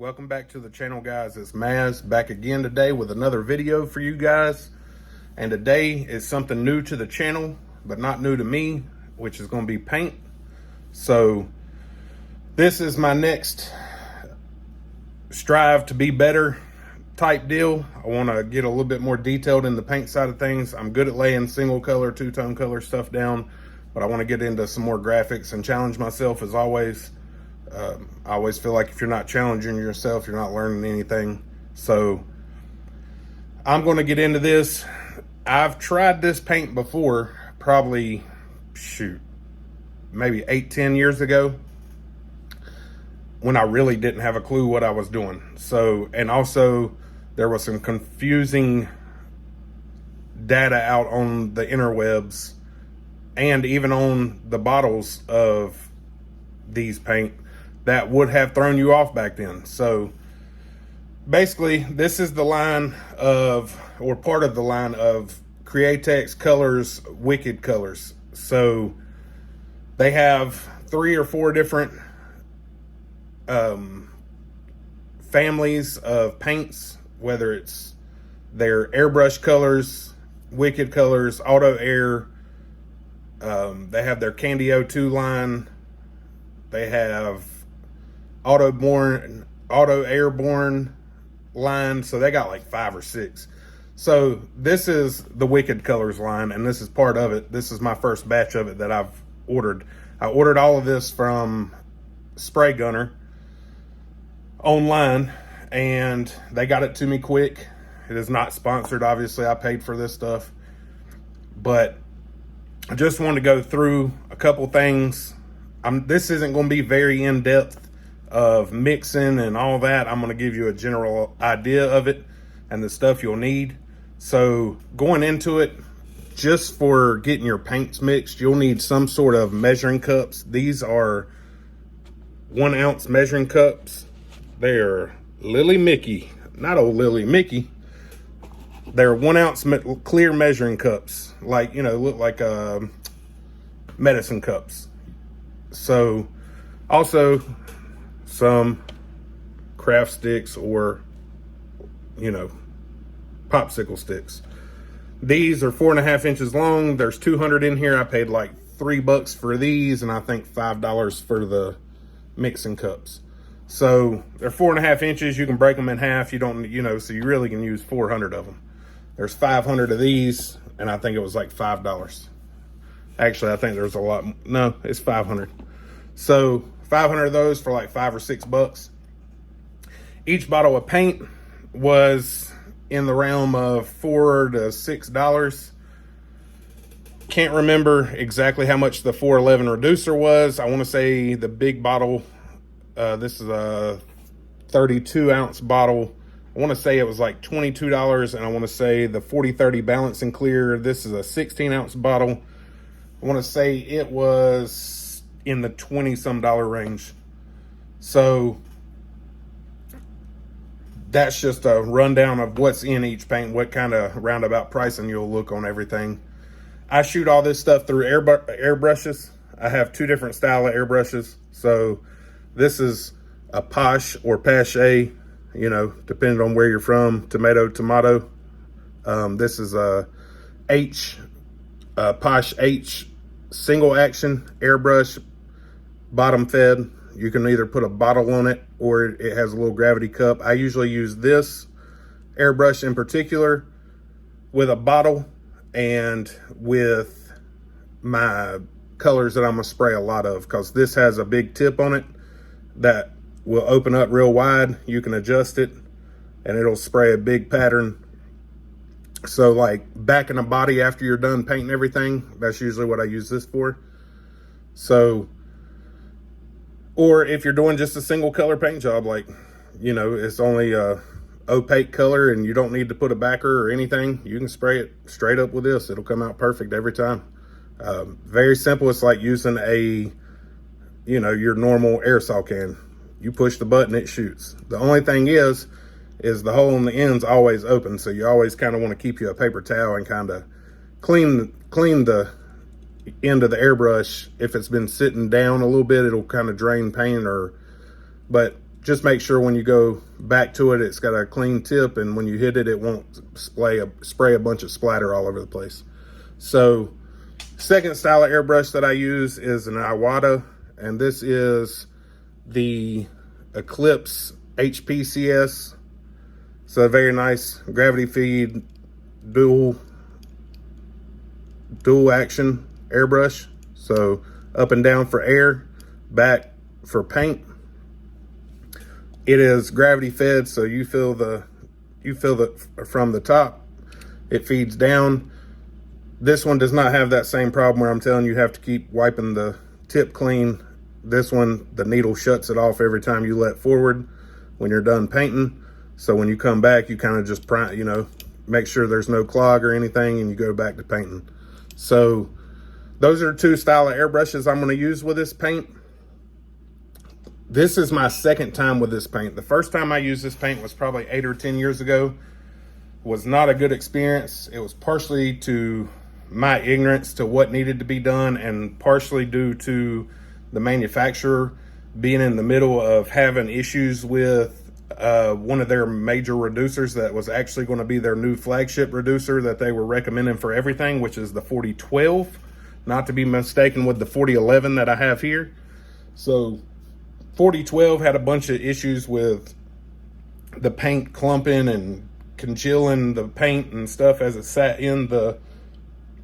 Welcome back to the channel, guys. It's Mazz back again today with another video for you guys. And today is something new to the channel, but not new to me, which is going to be paint. So this is my next strive to be better type deal. I want to get a little bit more detailed in the paint side of things. I'm good at laying single color, two-tone color stuff down, but I want to get into some more graphics and challenge myself as always. I always feel like if you're not challenging yourself, you're not learning anything. So I'm going to get into this. I've tried this paint before, probably, maybe 8-10 years ago, when I really didn't have a clue what I was doing. So, and also there was some confusing data out on the interwebs and even on the bottles of these paint that would have thrown you off back then. So basically this is the line of, or part of the line of Createx Colors Wicked Colors. So they have 3 or 4 different families of paints, whether it's their Airbrush colors, Wicked Colors, Auto Air. They have their Candy O2 line. They have Auto Airborne line. So they got like 5 or 6. So this is the Wicked Colors line, and this is part of it. This is my first batch of it that I've ordered. I ordered all of this from Spray Gunner online, and they got it to me quick. It is not sponsored, obviously. I paid for this stuff, but I just wanted to go through a couple things. This isn't going to be very in-depth of mixing and all that. I'm going to give you a general idea of it and the stuff you'll need. So going into it, just for getting your paints mixed, you'll need some sort of measuring cups. These are 1 ounce measuring cups. They're Lily Mickey, not old Lily Mickey. They're 1 ounce clear measuring cups, like, you know, look like medicine cups. So also some craft sticks, or, you know, popsicle sticks. These are 4.5 inches long. There's 200 in here. I paid like $3 for these, and I think $5 for the mixing cups. So they're 4.5 inches. You can break them in half. You don't, you know, so you really can use 400 of them. There's 500 of these, and I think it was like $5. Actually, I think there's a lot. No, it's 500. So 500 of those for like $5 or $6. Each bottle of paint was in the realm of $4 to $6. Can't remember exactly how much the 411 reducer was. I want to say the big bottle, this is a 32 ounce bottle. I want to say it was like $22, and I want to say the 40/30 Balance and Clear, this is a 16 ounce bottle. I want to say it was in the $20-some range. So that's just a rundown of what's in each paint, what kind of roundabout pricing you'll look on everything. I shoot all this stuff through airbrushes. I have 2 different style of airbrushes. So this is a Posh or Pache, you know, depending on where you're from, tomato. This is a Posh H single action airbrush, bottom fed. You can either put a bottle on it, or it has a little gravity cup. I usually use this airbrush in particular with a bottle and with my colors that I'm gonna spray a lot of, because this has a big tip on it that will open up real wide. You can adjust it and it'll spray a big pattern. So like back in the body after you're done painting everything, that's usually what I use this for. So, or if you're doing just a single color paint job, like, you know, it's only a opaque color and you don't need to put a backer or anything, you can spray it straight up with this. It'll come out perfect every time. Very simple. It's like using a, you know, your normal aerosol can. You push the button, it shoots. The only thing is the hole in the end's always open, so you always kind of want to keep you a paper towel and kind of clean the end of the airbrush. If it's been sitting down a little bit, it'll kind of drain paint, but just make sure when you go back to it, it's got a clean tip, and when you hit it, it won't spray a bunch of splatter all over the place. So second style of airbrush that I use is an Iwata, and this is the Eclipse HPCS. So a very nice gravity feed, dual action airbrush. So up and down for air, back for paint. It is gravity fed, so you feel the from the top, it feeds down. This one does not have that same problem where I'm telling you have to keep wiping the tip clean. This one, the needle shuts it off every time you let forward when you're done painting. So when you come back, you kind of just make sure there's no clog or anything, and you go back to painting. So those are two style of airbrushes I'm going to use with this paint. This is my second time with this paint. The first time I used this paint was probably 8 or 10 years ago. Was not a good experience. It was partially to my ignorance to what needed to be done, and partially due to the manufacturer being in the middle of having issues with one of their major reducers that was actually going to be their new flagship reducer that they were recommending for everything, which is the 4012, not to be mistaken with the 4011 that I have here. So 4012 had a bunch of issues with the paint clumping and congealing the paint and stuff as it sat in the,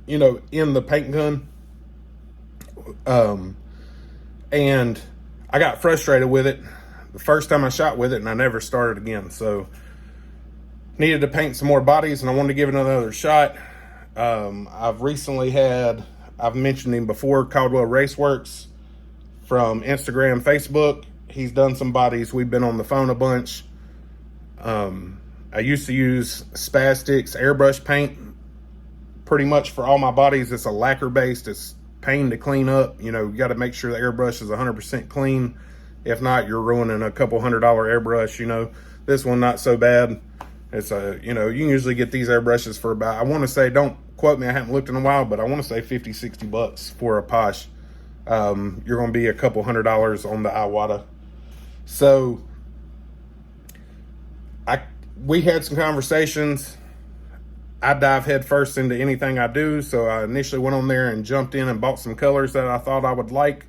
in the paint gun. And I got frustrated with it the first time I shot with it, and I never started again. So needed to paint some more bodies, and I wanted to give it another shot. I've mentioned him before, Caldwell Raceworks from Instagram, Facebook. He's done some bodies. We've been on the phone a bunch. I used to use Spastic's airbrush paint pretty much for all my bodies. It's a lacquer based. It's pain to clean up. You got to make sure the airbrush is 100% clean. If not, you're ruining a couple $100 airbrush. This one not so bad. It's you can usually get these airbrushes for about, I want to say, don't quote me, I haven't looked in a while, but I want to say 50, 60 bucks for a Posh. You're going to be a couple $100 on the Iwata. So we had some conversations. I dive head first into anything I do. So I initially went on there and jumped in and bought some colors that I thought I would like.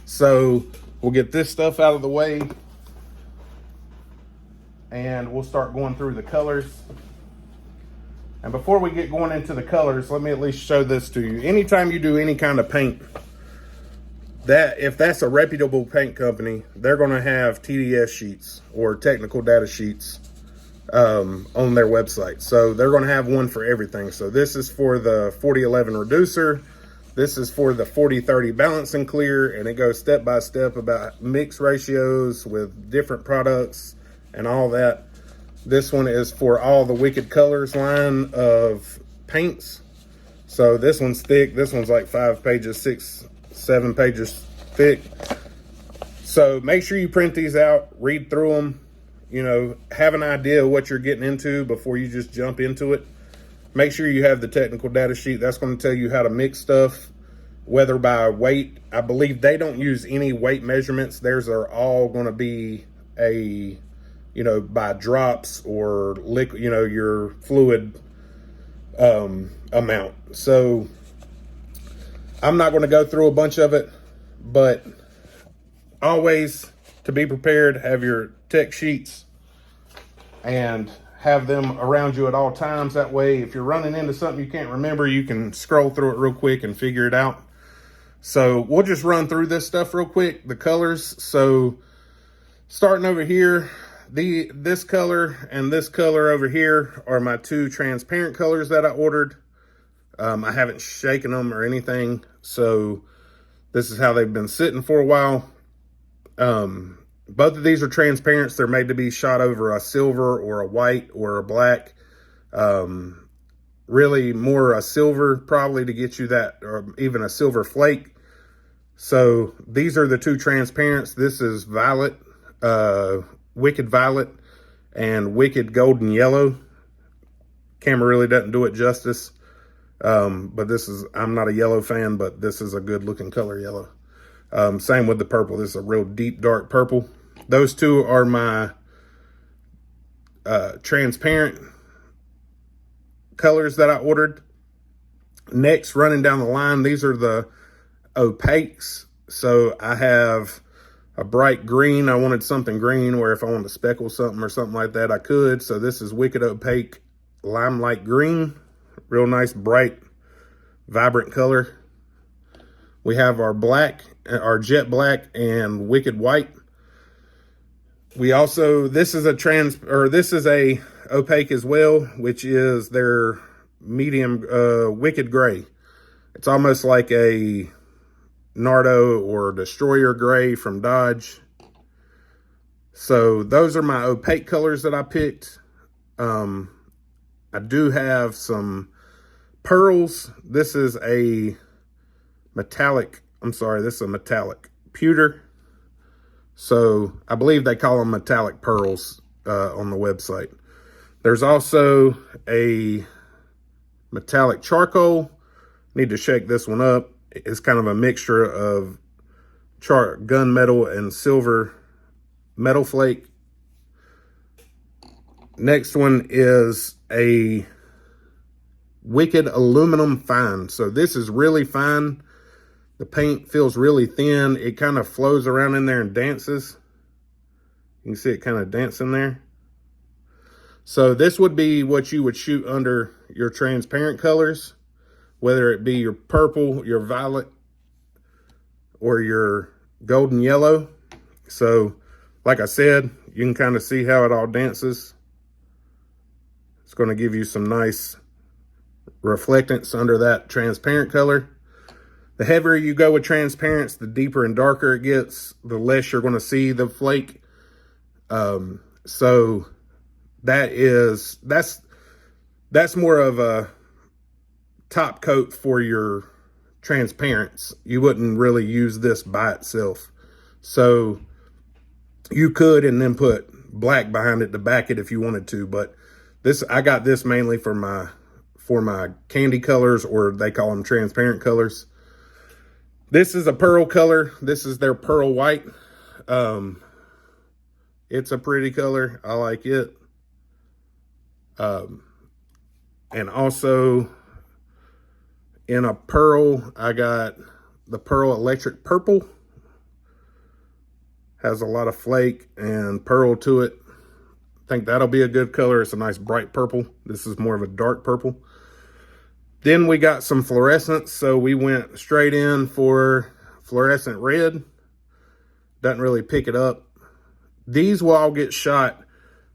So we'll get this stuff out of the way, and we'll start going through the colors. And before we get going into the colors, let me at least show this to you. Anytime you do any kind of paint, if that's a reputable paint company, they're going to have TDS sheets or technical data sheets on their website. So they're going to have one for everything. So this is for the 4011 reducer. This is for the 4030 balance and clear, and it goes step by step about mix ratios with different products and all that. This one is for all the Wicked Colors line of paints. So this one's thick. This one's like 5 pages, 6, 7 pages thick. So make sure you print these out, read through them, have an idea of what you're getting into before you just jump into it. Make sure you have the technical data sheet. That's going to tell you how to mix stuff, whether by weight. I believe they don't use any weight measurements. Theirs are all going to be by drops or liquid, your fluid amount. So I'm not going to go through a bunch of it, but always, to be prepared, have your tech sheets and have them around you at all times. That way, if you're running into something you can't remember, you can scroll through it real quick and figure it out. So we'll just run through this stuff real quick, the colors. So starting over here, this color and this color over here are my two transparent colors that I ordered. I haven't shaken them or anything, so this is how they've been sitting for a while. Both of these are transparents. They're made to be shot over a silver or a white or a black. Really more a silver probably to get you that, or even a silver flake. So these are the two transparents. This is violet, Wicked Violet, and Wicked Golden Yellow. Camera really doesn't do it justice. But I'm not a yellow fan, but this is a good looking color yellow. Same with the purple. This is a real deep, dark purple. those two are my transparent colors that I ordered. Next, running down the line, these are the opaques. So I have a bright green. I wanted something green where if I wanted to speckle something or something like that, I could. So this is Wicked Opaque Limelight Green. Real nice, bright, vibrant color. We have our black, our jet black, and Wicked White. We also, this is a opaque as well, which is their medium Wicked Gray. It's almost like a Nardo or Destroyer Gray from Dodge. So those are my opaque colors that I picked. I do have some pearls. This is a metallic, this is a metallic pewter. So I believe they call them metallic pearls on the website. There's also a metallic charcoal. Need to shake this one up. It's kind of a mixture of gunmetal and silver metal flake. Next one is a Wicked Aluminum Fine. So this is really fine. The paint feels really thin. It kind of flows around in there and dances. You can see it kind of dancing there. So this would be what you would shoot under your transparent colors, whether it be your purple, your violet, or your golden yellow. So like I said, you can kind of see how it all dances. It's going to give you some nice reflectance under that transparent color. The heavier you go with transparents, the deeper and darker it gets, the less you're going to see the flake. So that's more of a top coat for your transparents. You wouldn't really use this by itself. So you could and then put black behind it to back it if you wanted to, but I got this mainly for my candy colors, or they call them transparent colors. This is a pearl color. This is their pearl white. It's a pretty color. I like it. And also in a pearl, I got the Pearl Electric Purple. Has a lot of flake and pearl to it. I think that'll be a good color. It's a nice bright purple. This is more of a dark purple. Then we got some fluorescent, so we went straight in for fluorescent red. Doesn't really pick it up. These will all get shot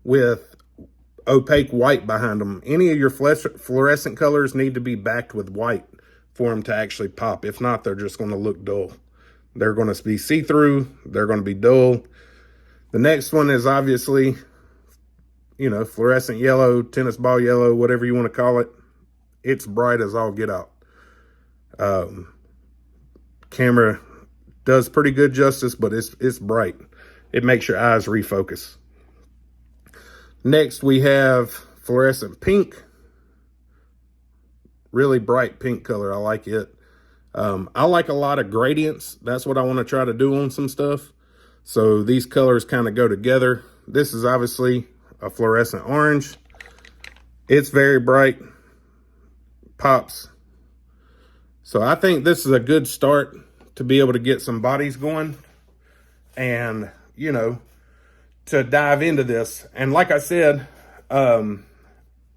with opaque white behind them. Any of your fluorescent colors need to be backed with white for them to actually pop. If not, they're just going to look dull. They're going to be see-through. They're going to be dull. The next one is obviously, fluorescent yellow, tennis ball yellow, whatever you want to call it. It's bright as all get out. Camera does pretty good justice, but it's bright. It makes your eyes refocus. Next, we have fluorescent pink. Really bright pink color. I like it. I like a lot of gradients. That's what I want to try to do on some stuff. So these colors kind of go together. This is obviously a fluorescent orange. It's very bright. Pops. So I think this is a good start to be able to get some bodies going and, to dive into this. And like I said, when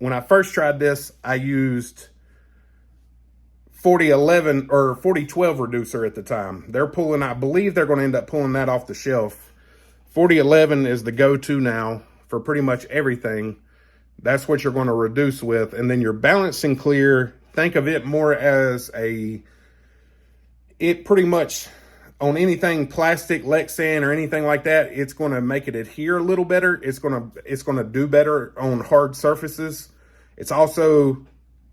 I first tried this, I used 4011 or 4012 reducer at the time. I believe they're going to end up pulling that off the shelf. 4011 is the go-to now for pretty much everything. That's what you're going to reduce with. And then your balancing clear, think of it more as it pretty much on anything plastic, lexan, or anything like that, it's going to make it adhere a little better. It's going to do better on hard surfaces. It's also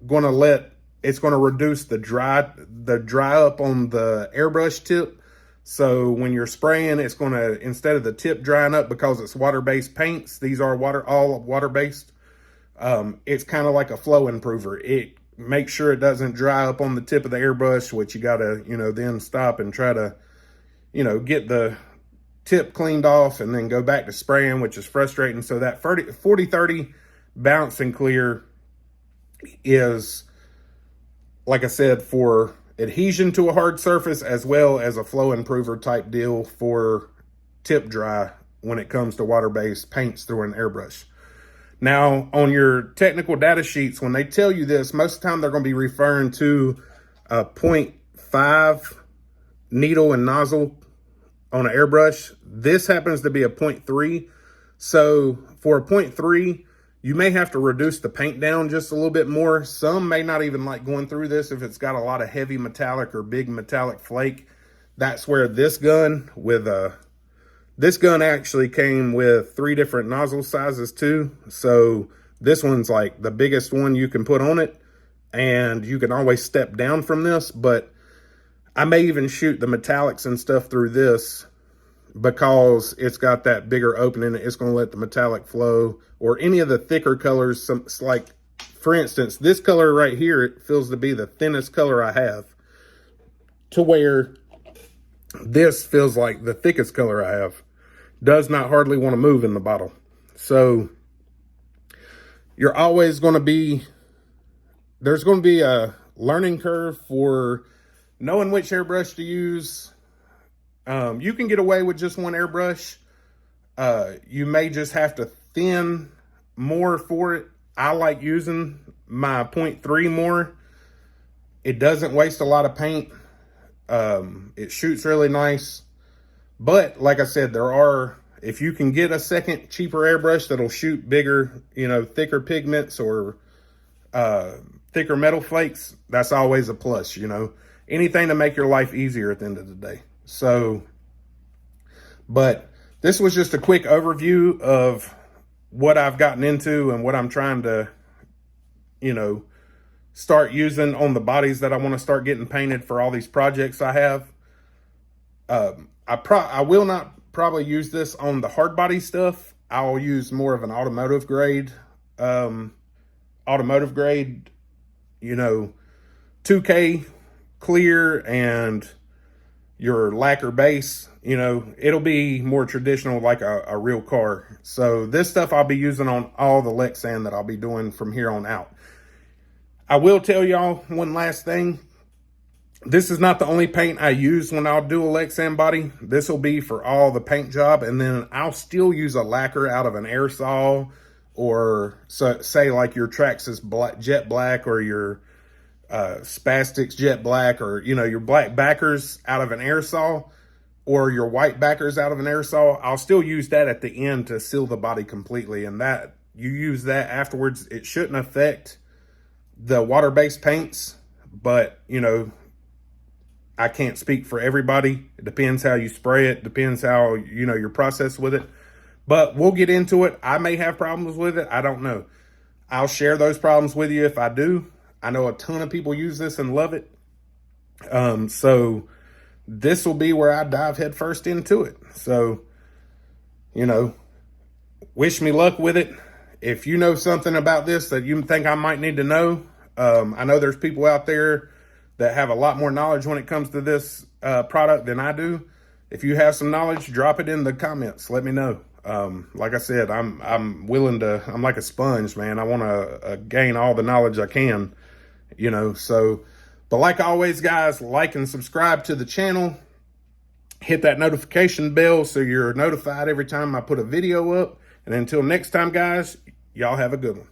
going to reduce the dry up on the airbrush tip. So when you're spraying, it's going to, instead of the tip drying up, because it's water-based paints, these are all water-based. It's kind of like a flow improver. It makes sure it doesn't dry up on the tip of the airbrush, which you got to, then stop and try to, get the tip cleaned off and then go back to spraying, which is frustrating. So that 40-30 bounce and clear is, like I said, for adhesion to a hard surface as well as a flow improver type deal for tip dry when it comes to water-based paints through an airbrush. Now, on your technical data sheets, when they tell you this, most of the time they're going to be referring to a 0.5 needle and nozzle on an airbrush. This happens to be a 0.3. So for a 0.3, you may have to reduce the paint down just a little bit more. Some may not even like going through this if it's got a lot of heavy metallic or big metallic flake. That's where this gun this gun actually came with 3 different nozzle sizes too. So this one's like the biggest one you can put on it, and you can always step down from this, but I may even shoot the metallics and stuff through this because it's got that bigger opening. It's going to let the metallic flow, or any of the thicker colors. Like, for instance, this color right here, it feels to be the thinnest color I have, to where this feels like the thickest color I have. Does not hardly want to move in the bottle. So you're always going to be, there's going to be a learning curve for knowing which airbrush to use. You can get away with just one airbrush. You may just have to thin more for it. I like using my 0.3 more. It doesn't waste a lot of paint. It shoots really nice. But like I said, if you can get a second cheaper airbrush that'll shoot bigger, thicker pigments or thicker metal flakes, that's always a plus, anything to make your life easier at the end of the day. So, but this was just a quick overview of what I've gotten into and what I'm trying to, start using on the bodies that I want to start getting painted for all these projects I have. I will not probably use this on the hard body stuff. I'll use more of an automotive grade, 2K clear and your lacquer base. It'll be more traditional, like a real car. So this stuff I'll be using on all the lexan that I'll be doing from here on out. I will tell y'all one last thing. This is not the only paint I use when I'll do a lexan body. This will be for all the paint job, and then I'll still use a lacquer out of an aerosol, or say like your Traxxas jet black, or your Spastics jet black, or your black backers out of an aerosol, or your white backers out of an aerosol. I'll still use that at the end to seal the body completely, and that you use that afterwards. It shouldn't affect the water-based paints, but I can't speak for everybody. It depends how you spray it, depends how your process with it. But we'll get into it. I may have problems with it, I don't know. I'll share those problems with you if I do. I know a ton of people use this and love it. So this will be where I dive headfirst into it. So, wish me luck with it. If you know something about this that you think I might need to know, I know there's people out there that have a lot more knowledge when it comes to this product than I do. If you have some knowledge, drop it in the comments. Let me know. Like I said, I'm willing to, I'm like a sponge, man. I want to gain all the knowledge I can, so, but like always, guys, like and subscribe to the channel. Hit that notification bell so you're notified every time I put a video up. And until next time, guys, y'all have a good one.